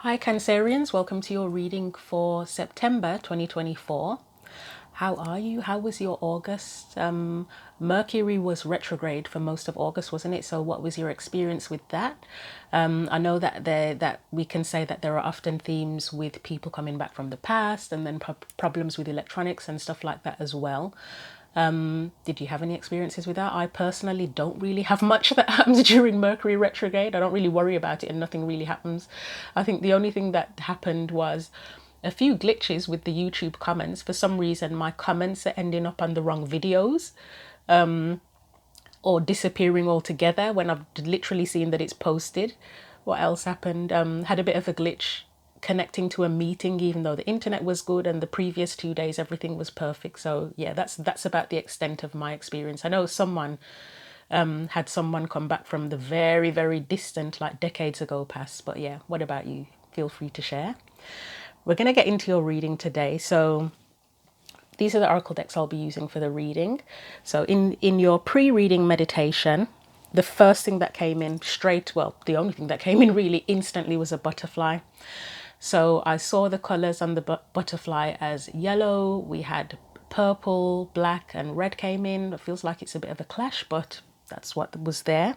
Hi Cancerians, welcome to your reading for September 2024. How are you? How was your August? Mercury was retrograde for most of August, wasn't it? So what was your experience with that? I know that we can say that there are often themes with people coming back from the past and then problems with electronics and stuff like that as well. Did you have any experiences with that? I personally don't really have much that happens during Mercury retrograde. I don't really worry about it and nothing really happens. I think the only thing that happened was a few glitches with the YouTube comments. For some reason, my comments are ending up on the wrong videos or disappearing altogether when I've literally seen that it's posted. What else happened? Had a bit of a glitch connecting to a meeting, even though the internet was good and the previous 2 days everything was perfect. So yeah, that's about the extent of my experience. I know someone had someone come back from the very, very distant, like decades ago past. But yeah, what about you? Feel free to share. We're going to get into your reading today. So these are the oracle decks I'll be using for the reading. So in your pre-reading meditation, the first thing that came in straight, well, the only thing that came in really instantly was a butterfly. So I saw the colors on the butterfly as yellow. We had purple, black, and red came in. It feels like it's a bit of a clash, but that's what was there.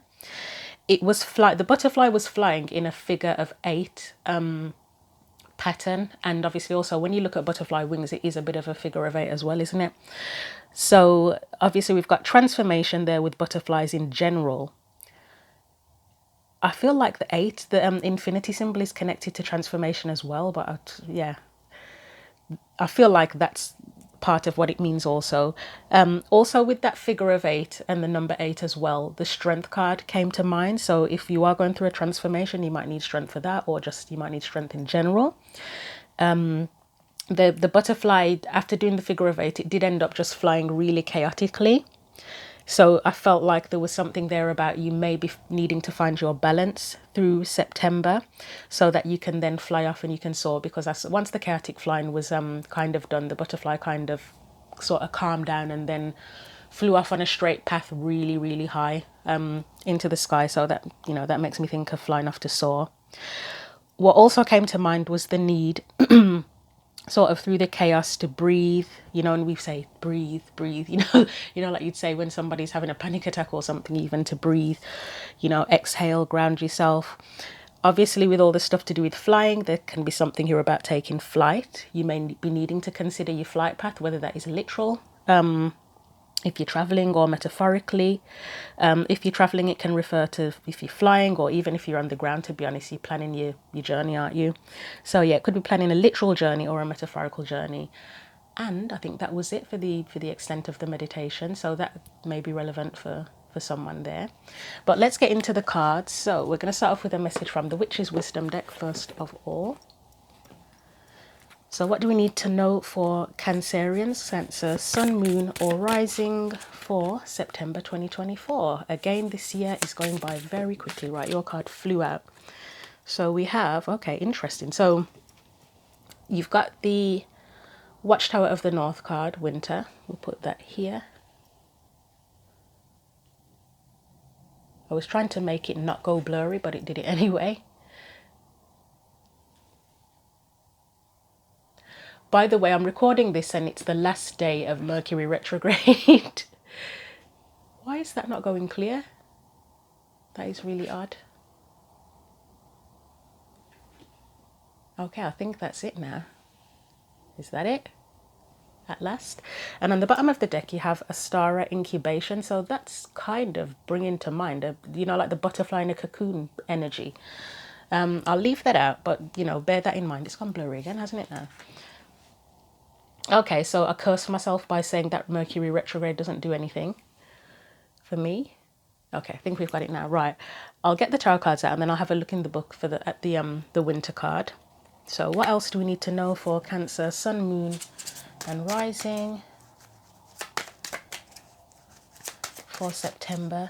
It was the butterfly was flying in a figure of 8 pattern, and obviously also when you look at butterfly wings, it is a bit of a figure of 8 as well, isn't it? So obviously we've got transformation there with butterflies in general. I feel like the 8, the infinity symbol, is connected to transformation as well, but yeah, I feel like that's part of what it means also. Also with that figure of 8 and the number 8 as well, the strength card came to mind. So if you are going through a transformation, you might need strength for that, or just you might need strength in general. The butterfly, after doing the figure of 8, it did end up just flying really chaotically. So I felt like there was something there about you maybe needing to find your balance through September so that you can then fly off and you can soar, because once the chaotic flying was kind of done, the butterfly kind of sort of calmed down and then flew off on a straight path really, really high into the sky. So that, you know, that makes me think of flying off to soar. What also came to mind was the need sort of through the chaos to breathe, you know, and we say breathe, breathe, like you'd say when somebody's having a panic attack or something, even to breathe, exhale, ground yourself. Obviously, with all the stuff to do with flying, there can be something here about taking flight. You may be needing to consider your flight path, whether that is literal, if you're traveling, or metaphorically. If you're traveling, it can refer to if you're flying, or even if you're on the ground. To be honest, you're planning your journey, aren't you? So yeah, it could be planning a literal journey or a metaphorical journey. And I think that was it for the extent of the meditation. So that may be relevant for someone there. But let's get into the cards. So we're going to start off with a message from the Witch's Wisdom deck first of all. So what do we need to know for Cancerians, Cancer, Sun, Moon or Rising for September 2024? Again, this year is going by very quickly, right? Your card flew out. So we have, okay, interesting. So you've got the Watchtower of the North card, Winter. We'll put that here. I was trying to make it not go blurry, but it did it anyway. By the way, I'm recording this and it's the last day of Mercury retrograde. Why is that not going clear? That is really odd. Okay, I think that's it now. Is that it? At last. And on the bottom of the deck, you have Astara Incubation. So that's kind of bringing to mind, like the butterfly in a cocoon energy. I'll leave that out, but, bear that in mind. It's gone blurry again, hasn't it now? Okay, so I cursed myself by saying that Mercury retrograde doesn't do anything for me. Okay, I think we've got it now. Right, I'll get the tarot cards out and then I'll have a look in the book at the winter card. So what else do we need to know for Cancer, Sun, Moon and Rising for September?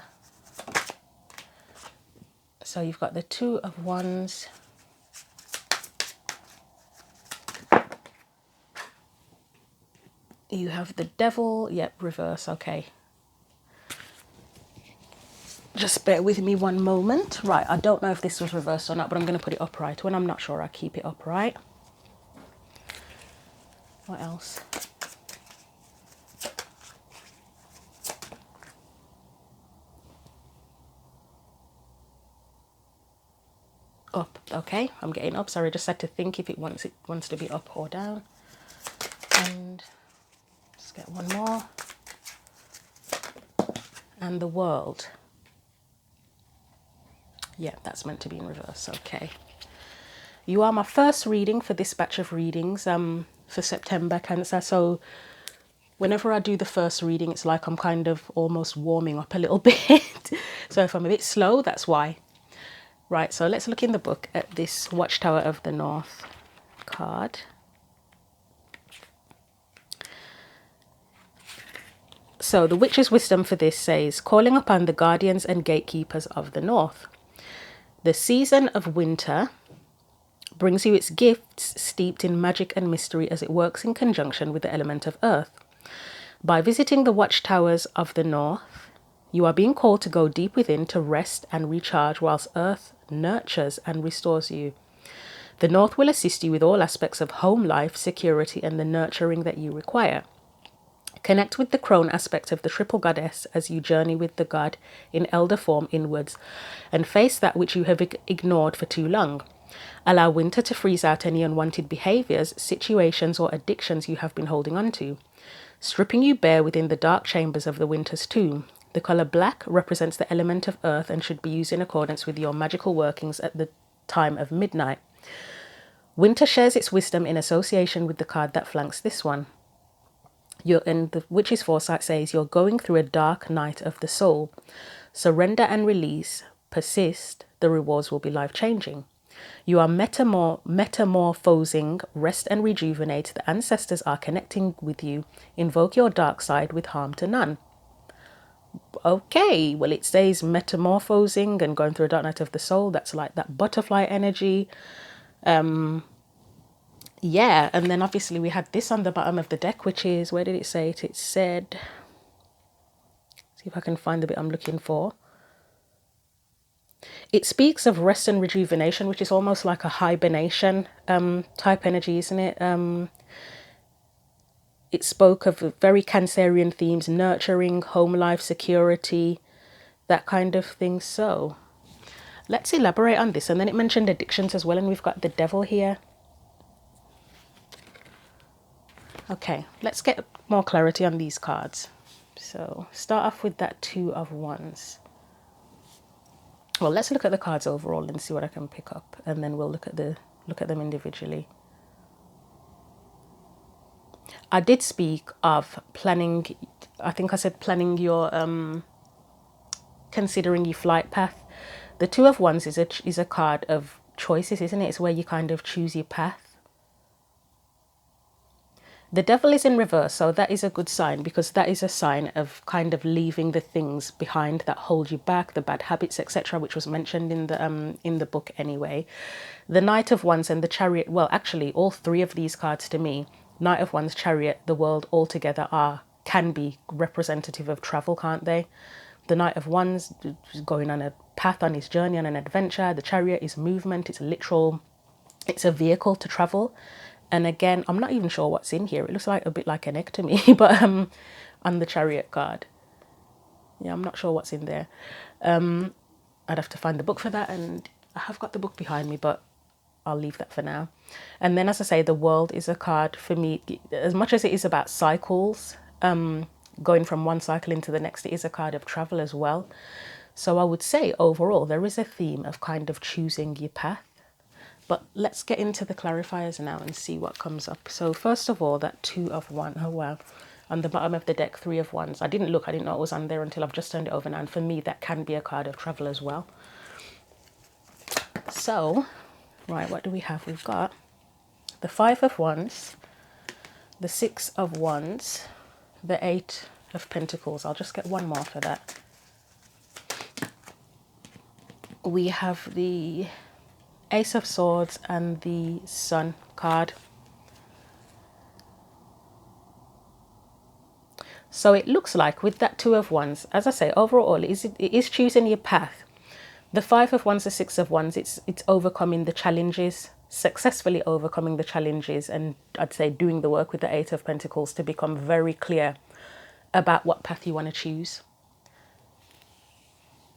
So you've got the Two of Wands, you have the Devil, yep, reverse, okay. Just bear with me one moment. Right, I don't know if this was reversed or not, but I'm going to put it upright. When I'm not sure, I keep it upright. What else? Up. Okay, I'm getting up. Sorry, I just had to think if it wants to be up or down. And let's get one more. And the world. Yeah, that's meant to be in reverse. Okay. You are my first reading for this batch of readings for September, Cancer. So whenever I do the first reading, it's like I'm kind of almost warming up a little bit. So if I'm a bit slow, that's why. Right, so let's look in the book at this Watchtower of the North card. So the Witch's Wisdom for this says, calling upon the guardians and gatekeepers of the North. The season of winter brings you its gifts steeped in magic and mystery as it works in conjunction with the element of earth. By visiting the Watchtowers of the North, you are being called to go deep within to rest and recharge whilst earth nurtures and restores you. The North will assist you with all aspects of home life, security, and the nurturing that you require. Connect with the crone aspect of the triple goddess as you journey with the god in elder form inwards and face that which you have ignored for too long. Allow winter to freeze out any unwanted behaviors, situations, or addictions you have been holding on to, stripping you bare within the dark chambers of the winter's tomb. The color black represents the element of earth and should be used in accordance with your magical workings at the time of midnight. Winter shares its wisdom in association with the card that flanks this one. And the Witch's Foresight says, you're going through a dark night of the soul. Surrender and release. Persist. The rewards will be life-changing. You are metamorphosing. Rest and rejuvenate. The ancestors are connecting with you. Invoke your dark side with harm to none. Okay, well, it says metamorphosing and going through a dark night of the soul. That's like that butterfly energy. Yeah, and then obviously we had this on the bottom of the deck, which is, where did it say it? It said, see if I can find the bit I'm looking for. It speaks of rest and rejuvenation, which is almost like a hibernation type energy, isn't it? It spoke of very Cancerian themes, nurturing, home life, security, that kind of thing. So let's elaborate on this. And then it mentioned addictions as well, and we've got the devil here. Okay, let's get more clarity on these cards. So start off with that Two of Wands. Well, let's look at the cards overall and see what I can pick up, and then we'll look at them individually. I did speak of planning. I think I said planning your considering your flight path. The Two of Wands is a card of choices, isn't it? It's where you kind of choose your path. The devil is in reverse, so that is a good sign, because that is a sign of kind of leaving the things behind that hold you back, the bad habits, etc., which was mentioned in the book anyway. The Knight of Wands and the Chariot, well, actually, all three of these cards to me, Knight of Wands, Chariot, the World, all together can be representative of travel, can't they? The Knight of Wands is going on a path, on his journey, on an adventure. The Chariot is movement, it's a vehicle to travel. And again, I'm not even sure what's in here. It looks like a bit like an egg to me, but on the Chariot card. Yeah, I'm not sure what's in there. I'd have to find the book for that, and I have got the book behind me, but I'll leave that for now. And then, as I say, the World is a card for me, as much as it is about cycles, going from one cycle into the next, it is a card of travel as well. So I would say overall, there is a theme of kind of choosing your path. But let's get into the clarifiers now and see what comes up. So first of all, that Two of Wands. Oh, wow. On the bottom of the deck, Three of Wands. I didn't know it was on there until I've just turned it over now. And for me, that can be a card of travel as well. So, right, what do we have? We've got the Five of Wands, the Six of Wands, the Eight of Pentacles. I'll just get one more for that. We have the Ace of Swords and the Sun card. So it looks like with that Two of Wands, as I say, overall, it is choosing your path. The Five of Wands, the Six of Wands, it's overcoming the challenges, successfully overcoming the challenges, and I'd say doing the work with the Eight of Pentacles to become very clear about what path you want to choose.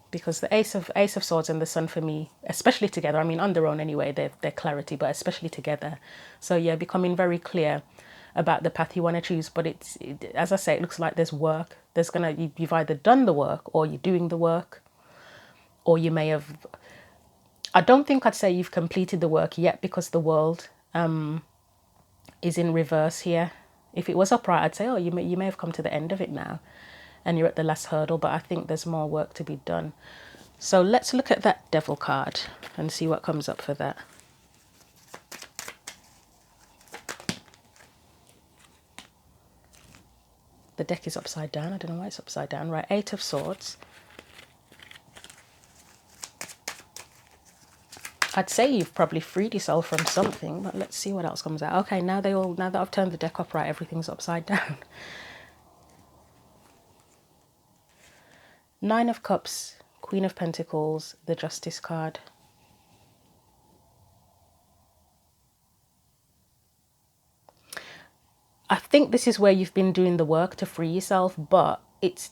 Because the Ace of Swords and the Sun for me, especially together, I mean on their own anyway, they're clarity, but especially together. So yeah, becoming very clear about the path you want to choose. But as I say, it looks like there's work. You've either done the work, or you're doing the work, or you may have. I don't think I'd say you've completed the work yet, because the world is in reverse here. If it was upright, I'd say, oh, you may have come to the end of it now, and you're at the last hurdle. But I think there's more work to be done. So let's look at that Devil card and see what comes up for that. The deck is upside down. I don't know why it's upside down. Right, Eight of Swords. I'd say you've probably freed yourself from something, but let's see what else comes out. Okay, now that I've turned the deck upright, everything's upside down. Nine of Cups, Queen of Pentacles, the Justice card. I think this is where you've been doing the work to free yourself, but it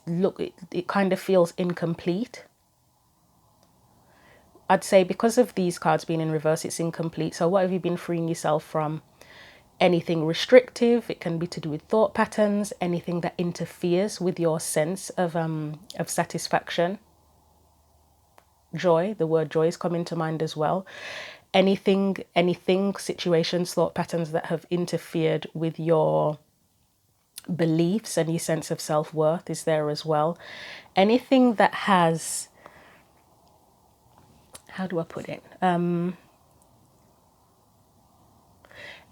kind of feels incomplete. I'd say because of these cards being in reverse, it's incomplete. So what have you been freeing yourself from? Anything restrictive. It can be to do with thought patterns, anything that interferes with your sense of satisfaction. Joy, the word joy is coming to mind as well. Anything, situations, thought patterns that have interfered with your beliefs and your sense of self-worth is there as well. Anything that has, how do I put it?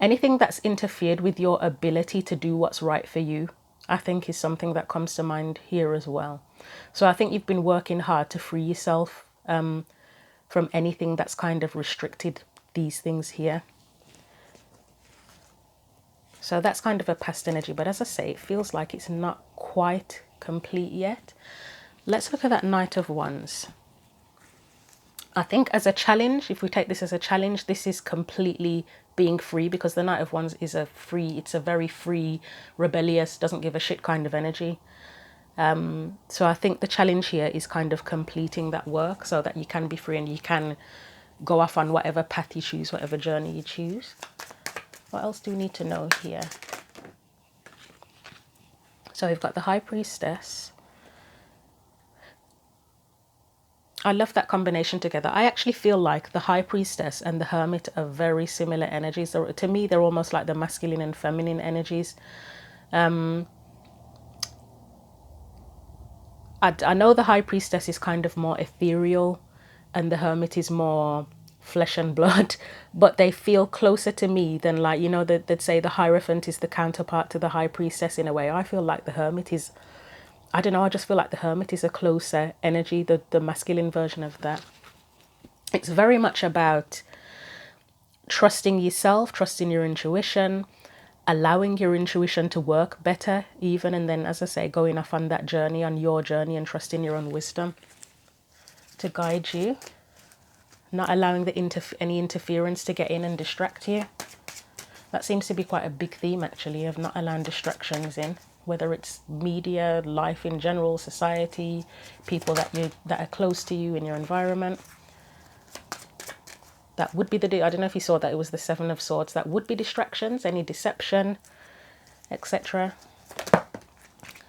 Anything that's interfered with your ability to do what's right for you, I think is something that comes to mind here as well. So I think you've been working hard to free yourself from anything that's kind of restricted these things here. So that's kind of a past energy, but as I say, it feels like it's not quite complete yet. Let's look at that Knight of Wands. I think as a challenge, if we take this as a challenge, this is completely being free, because the Knight of Wands is it's a very free, rebellious, doesn't give a shit kind of energy. So I think the challenge here is kind of completing that work so that you can be free and you can go off on whatever path you choose, whatever journey you choose. What else do we need to know here? So we've got the High Priestess. I love that combination together. I actually feel like the High Priestess and the Hermit are very similar energies. To me, they're almost like the masculine and feminine energies. I know the High Priestess is kind of more ethereal and the Hermit is more flesh and blood, but they feel closer to me than, like, you know, they'd say the Hierophant is the counterpart to the High Priestess in a way. I feel like the Hermit is, I don't know, I just feel like the Hermit is a closer energy, the masculine version of that. It's very much about trusting yourself, trusting your intuition, allowing your intuition to work better even, and then, as I say, going off on that journey, on your journey, and trusting your own wisdom to guide you, not allowing any interference to get in and distract you. That seems to be quite a big theme, actually, of not allowing distractions in, whether it's media, life in general, society, people that are close to you in your environment. That would be I don't know if you saw that, it was the Seven of Swords. That would be distractions, any deception, etc.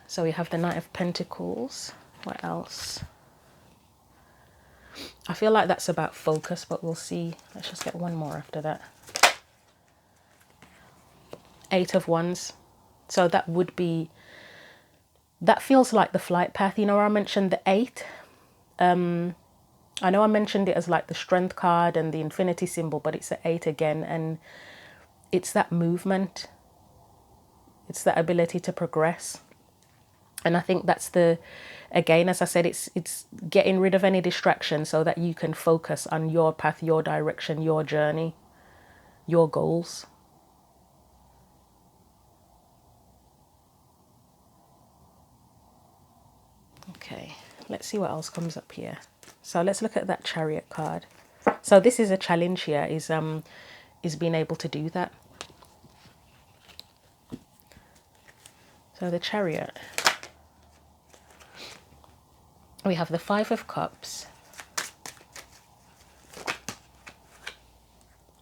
So we have the Knight of Pentacles. What else? I feel like that's about focus, but we'll see. Let's just get one more after that. Eight of Wands. So that would be, that feels like the flight path. You know, I mentioned the 8. I know I mentioned it as like the Strength card and the infinity symbol, but it's the 8 again, and it's that movement. It's that ability to progress. And I think that's again, as I said, it's getting rid of any distraction so that you can focus on your path, your direction, your journey, your goals. Okay, let's see what else comes up here. So let's look at that Chariot card. So this is a challenge here, is being able to do that. So the Chariot, we have the Five of Cups,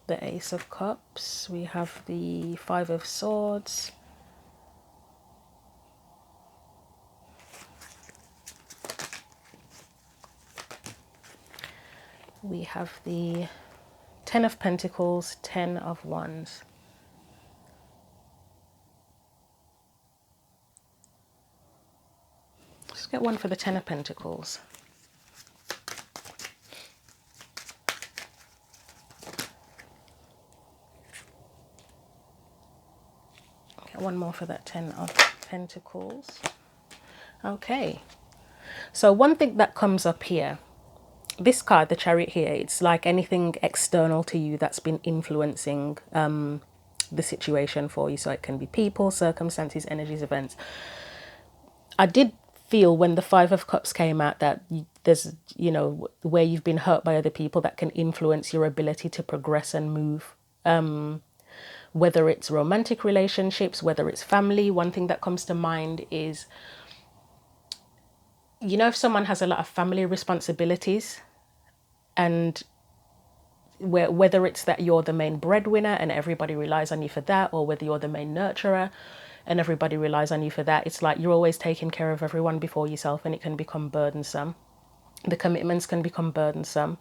the Ace of Cups, we have the Five of Swords, we have the Ten of Pentacles, Ten of Wands. Let's get one for the Ten of Pentacles. Get one more for that Ten of Pentacles. Okay. So one thing that comes up here, this card, the Chariot here, it's like anything external to you that's been influencing the situation for you. So it can be people, circumstances, energies, events. I did feel when the Five of Cups came out that there's, you know, where you've been hurt by other people that can influence your ability to progress and move. Whether it's romantic relationships, whether it's family. One thing that comes to mind is, you know, if someone has a lot of family responsibilities, and whether it's that you're the main breadwinner and everybody relies on you for that, or whether you're the main nurturer and everybody relies on you for that, it's like you're always taking care of everyone before yourself, and it can become burdensome. The commitments can become burdensome.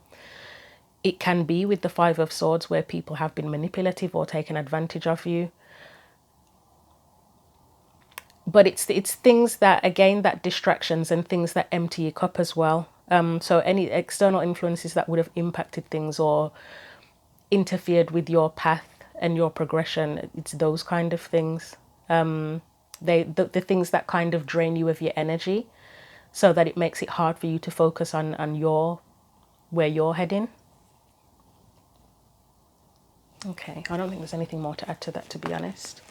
It can be with the Five of Swords where people have been manipulative or taken advantage of you. But it's things that, again, that distractions and things that empty your cup as well. So any external influences that would have impacted things or interfered with your path and your progression, it's those kind of things. The things that kind of drain you of your energy, so that it makes it hard for you to focus on where you're heading. Okay, I don't think there's anything more to add to that, to be honest.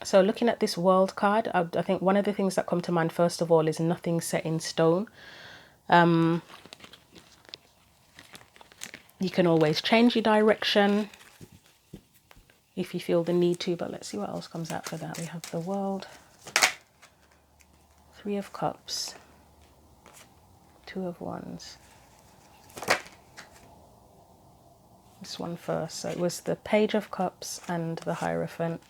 So looking at this World card, I think one of the things that come to mind first of all is nothing set in stone. You can always change your direction if you feel the need to, but let's see what else comes out for that. We have the World, Three of Cups, Two of Wands. This one first. So it was the Page of Cups and the Hierophant.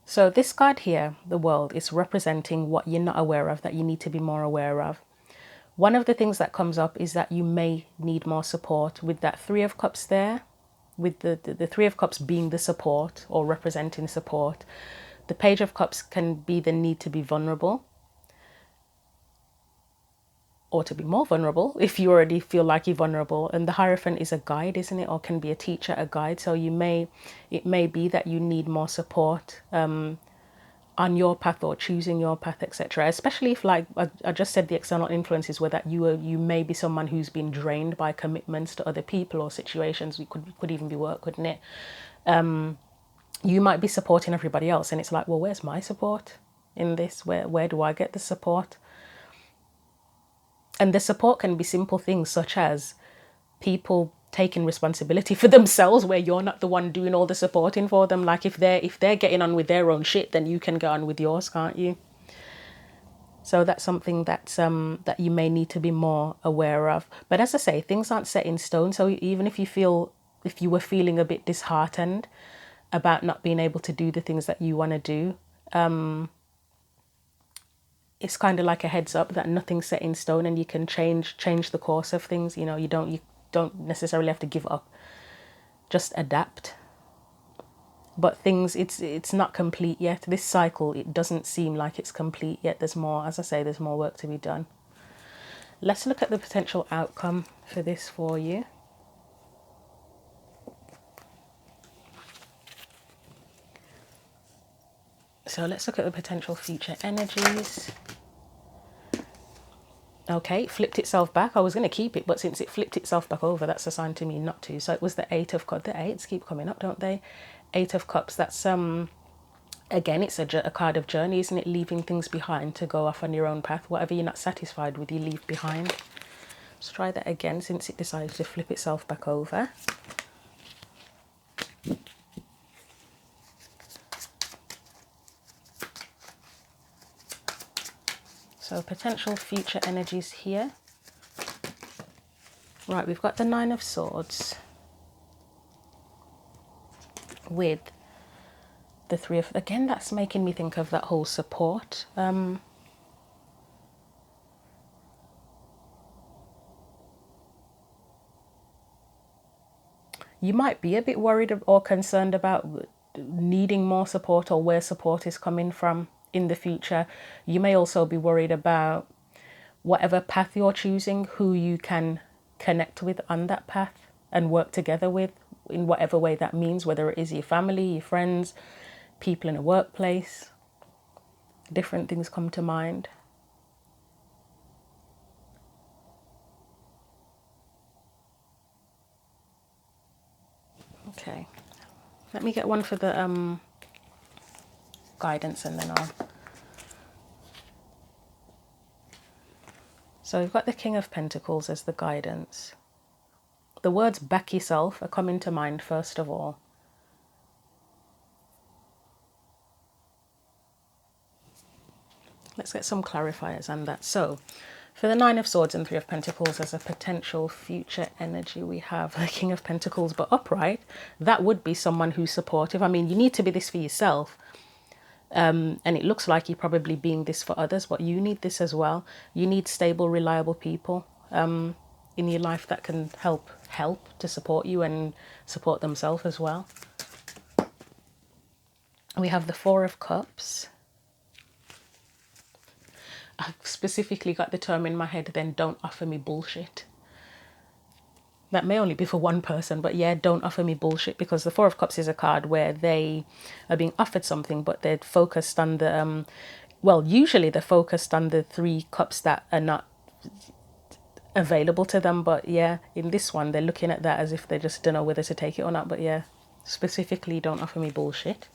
So this card here, the World, is representing what you're not aware of, that you need to be more aware of. One of the things that comes up is that you may need more support with that Three of Cups there, with the Three of Cups being the support or representing support. The Page of Cups can be the need to be vulnerable, or to be more vulnerable if you already feel like you're vulnerable. And the Hierophant is a guide, isn't it? Or can be a teacher, a guide. So it may be that you need more support on your path or choosing your path, etc. Especially if, like I just said, the external influences were that you may be someone who's been drained by commitments to other people or situations. We could even be work, couldn't it? You might be supporting everybody else, and it's like, well, where's my support in this? Where do I get the support? And the support can be simple things such as people taking responsibility for themselves, where you're not the one doing all the supporting for them. Like if they're getting on with their own shit, then you can get on with yours, can't you? So that's something that's that you may need to be more aware of. But as I say, things aren't set in stone. So even if you were feeling a bit disheartened about not being able to do the things that you want to do, it's kind of like a heads up that nothing's set in stone, and you can change the course of things. You know, you don't necessarily have to give up, just adapt. But things, it's not complete yet. This cycle, it doesn't seem like it's complete yet. There's more, as I say, there's more work to be done. Let's look at the potential outcome for this for you. So let's look at the potential future energies. Okay, flipped itself back. I was going to keep it, but since it flipped itself back over, that's a sign to me not to. So it was the Eight of Cups. The eights keep coming up, don't they? Eight of Cups. That's again, it's a card of journey, isn't it? Leaving things behind to go off on your own path. Whatever you're not satisfied with, you leave behind. Let's try that again since it decided to flip itself back over. So potential future energies here. Right, we've got the Nine of Swords with the Three of... Again, that's making me think of that whole support. You might be a bit worried or concerned about needing more support or where support is coming from in the future. You may also be worried about whatever path you're choosing, who you can connect with on that path and work together with in whatever way that means, whether it is your family, your friends, people in a workplace. Different things come to mind. Okay, let me get one for the guidance and then I'll... So we've got the King of Pentacles as the guidance. The words back yourself are coming to mind first of all. Let's get some clarifiers on that. So for the Nine of Swords and Three of Pentacles as a potential future energy, we have the King of Pentacles, but upright. That would be someone who's supportive. I mean, you need to be this for yourself. And it looks like you're probably being this for others, but you need this as well. You need stable, reliable people in your life that can help to support you and support themselves as well. We have the Four of Cups. I've specifically got the term in my head, then don't offer me bullshit. That may only be for one person, but yeah, don't offer me bullshit, because the Four of Cups is a card where they are being offered something, but they're focused on the, well, usually they're focused on the three cups that are not available to them. But yeah, in this one, they're looking at that as if they just don't know whether to take it or not. But yeah, specifically, don't offer me bullshit.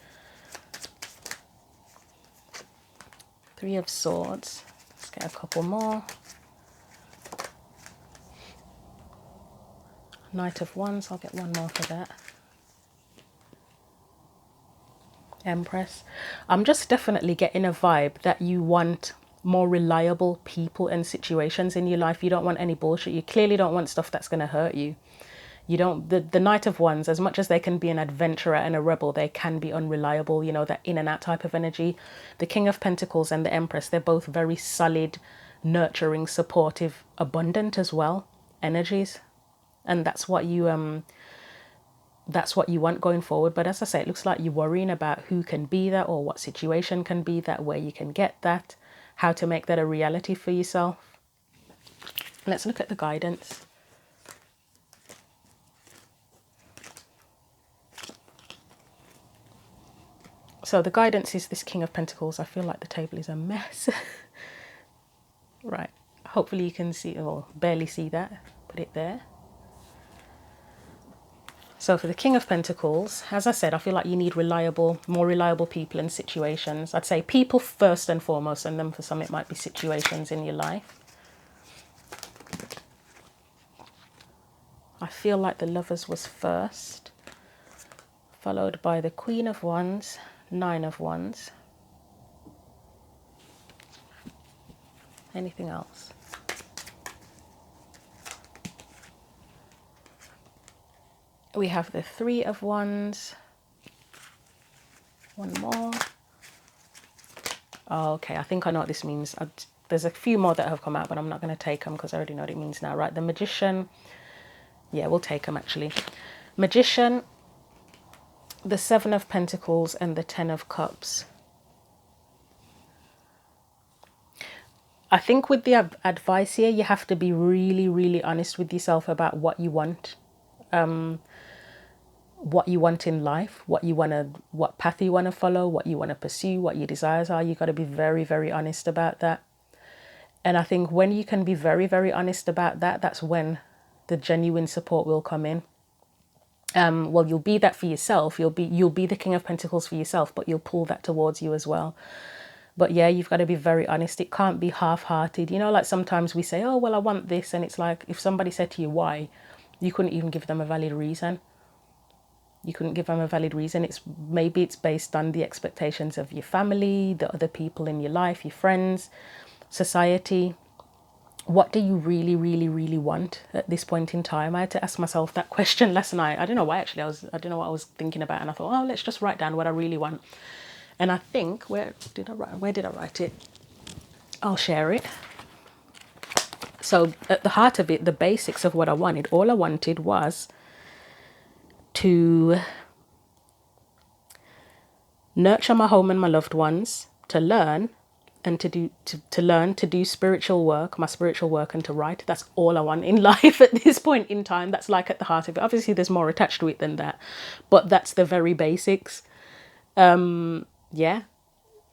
Three of Swords. Let's get a couple more. Knight of Wands. I'll get one more for that. Empress. I'm just definitely getting a vibe that you want more reliable people and situations in your life. You don't want any bullshit. You clearly don't want stuff that's going to hurt you. You don't, the Knight of Wands, as much as they can be an adventurer and a rebel, they can be unreliable, you know, that in and out type of energy. The King of Pentacles and the Empress, they're both very solid, nurturing, supportive, abundant as well energies. And that's what you want going forward. But as I say, it looks like you're worrying about who can be that, or what situation can be that, where you can get that, how to make that a reality for yourself. Let's look at the guidance. So the guidance is this King of Pentacles. I feel like the table is a mess. Right. Hopefully you can see, or barely see that. Put it there. So for the King of Pentacles, as I said, I feel like you need more reliable people and situations. I'd say people first and foremost, and then for some it might be situations in your life. I feel like the Lovers was first, followed by the Queen of Wands, Nine of Wands. Anything else? We have the Three of Wands. One more. Oh, okay, I think I know what this means. There's a few more that have come out, but I'm not going to take them because I already know what it means now. Right, the Magician. Yeah, we'll take them actually. Magician, the Seven of Pentacles, and the Ten of Cups. I think with the advice here, you have to be really, really honest with yourself about what you want. what you want in life, what path you want to follow, what you want to pursue, what your desires are. You got to be very, very honest about that. And I think when you can be very, very honest about that, that's when the genuine support will come in. Well, you'll be that for yourself. You'll be the King of Pentacles for yourself, but you'll pull that towards you as well. But yeah, you've got to be very honest. It can't be half-hearted. You know, like sometimes we say, oh, well, I want this. And it's like, if somebody said to you, why? You couldn't even give them a valid reason. You couldn't give them a valid reason. Maybe it's based on the expectations of your family, the other people in your life, your friends, society. What do you really, really, really want at this point in time? I had to ask myself that question last night. I don't know why actually. I don't know what I was thinking about, and I thought, oh, let's just write down what I really want. And I think where did I write it? I'll share it. So at the heart of it, the basics of what I wanted, all I wanted was to nurture my home and my loved ones, to learn and to learn to do spiritual work, my spiritual work, and to write. That's all I want in life at this point in time. That's like at the heart of it. Obviously there's more attached to it than that, but that's the very basics. Yeah,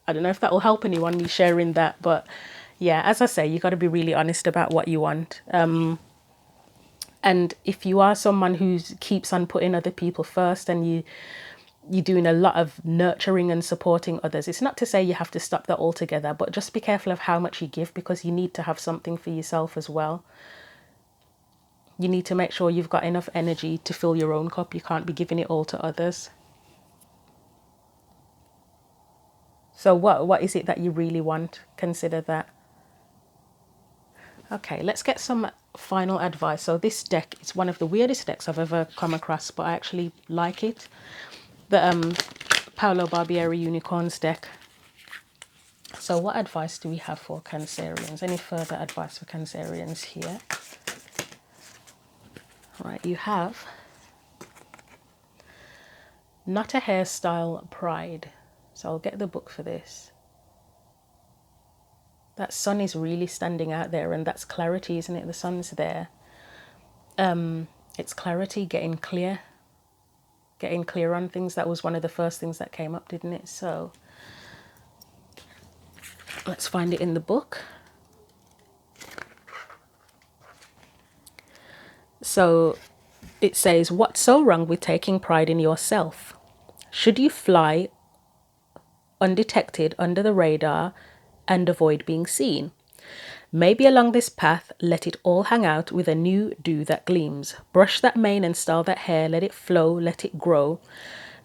I don't know if that will help anyone, me sharing that, but yeah, as I say, you got to be really honest about what you want. And if you are someone who keeps on putting other people first, and you're doing a lot of nurturing and supporting others, it's not to say you have to stop that altogether, but just be careful of how much you give, because you need to have something for yourself as well. You need to make sure you've got enough energy to fill your own cup. You can't be giving it all to others. So what is it that you really want? Consider that. Okay, let's get some final advice. So this deck, it's one of the weirdest decks I've ever come across, but I actually like it. The Paolo Barbieri Unicorns deck. So what advice do we have for Cancerians? Any further advice for Cancerians here? Right, you have Not a Hairstyle, Pride. So I'll get the book for this. That sun is really standing out there, and that's clarity, isn't it? The sun's there. It's clarity, getting clear on things. That was one of the first things that came up, didn't it? So let's find it in the book. So it says, what's so wrong with taking pride in yourself? Should you fly undetected under the radar and avoid being seen? Maybe along this path, let it all hang out with a new dew that gleams. Brush that mane and style that hair, let it flow, let it grow,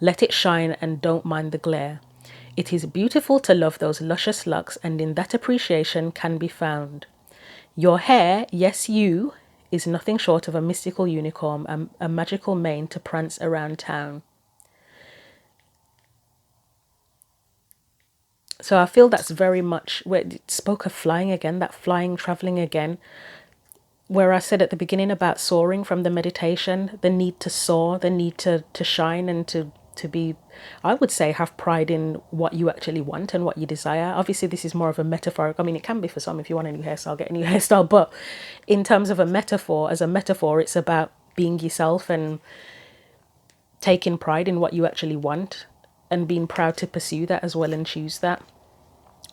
let it shine, and don't mind the glare. It is beautiful to love those luscious locks, and in that appreciation can be found. Your hair, yes you, is nothing short of a mystical unicorn, a magical mane to prance around town. So I feel that's very much where it spoke of flying again, that flying, traveling again, where I said at the beginning about soaring from the meditation, the need to soar, the need to shine, and to be, I would say, have pride in what you actually want and what you desire. Obviously, this is more of a metaphor. I mean, it can be for some. If you want a new hairstyle, get a new hairstyle. But in terms of a metaphor, as a metaphor, it's about being yourself and taking pride in what you actually want and being proud to pursue that as well and choose that.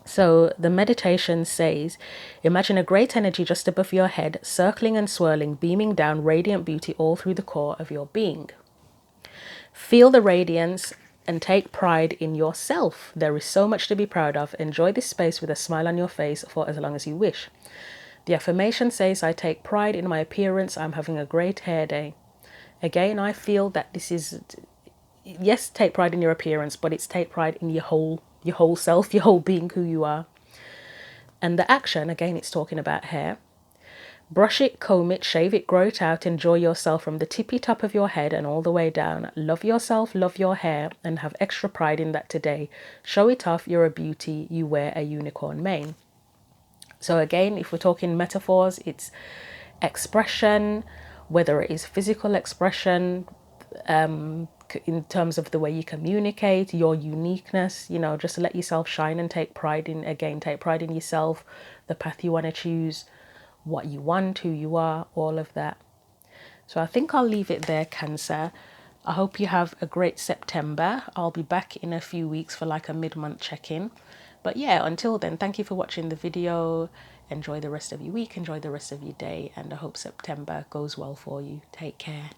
So the meditation says, imagine a great energy just above your head, circling and swirling, beaming down radiant beauty all through the core of your being. Feel the radiance and take pride in yourself. There is so much to be proud of. Enjoy this space with a smile on your face for as long as you wish. The affirmation says, I take pride in my appearance. I'm having a great hair day. Again, I feel that this is, yes, take pride in your appearance, but it's take pride in your whole self, your whole being, who you are. And the action, again, it's talking about hair. Brush it, comb it, shave it, grow it out. Enjoy yourself from the tippy top of your head and all the way down. Love yourself, love your hair, and have extra pride in that today. Show it off. You're a beauty. You wear a unicorn mane. So again, if we're talking metaphors, it's expression, whether it is physical expression, in terms of the way you communicate, your uniqueness, you know, just let yourself shine and take pride in yourself, the path you want to choose, what you want, who you are, all of that. So I think I'll leave it there, Cancer. I hope you have a great September. I'll be back in a few weeks for like a mid-month check-in. But yeah, until then, thank you for watching the video. Enjoy the rest of your week, enjoy the rest of your day, and I hope September goes well for you. Take care.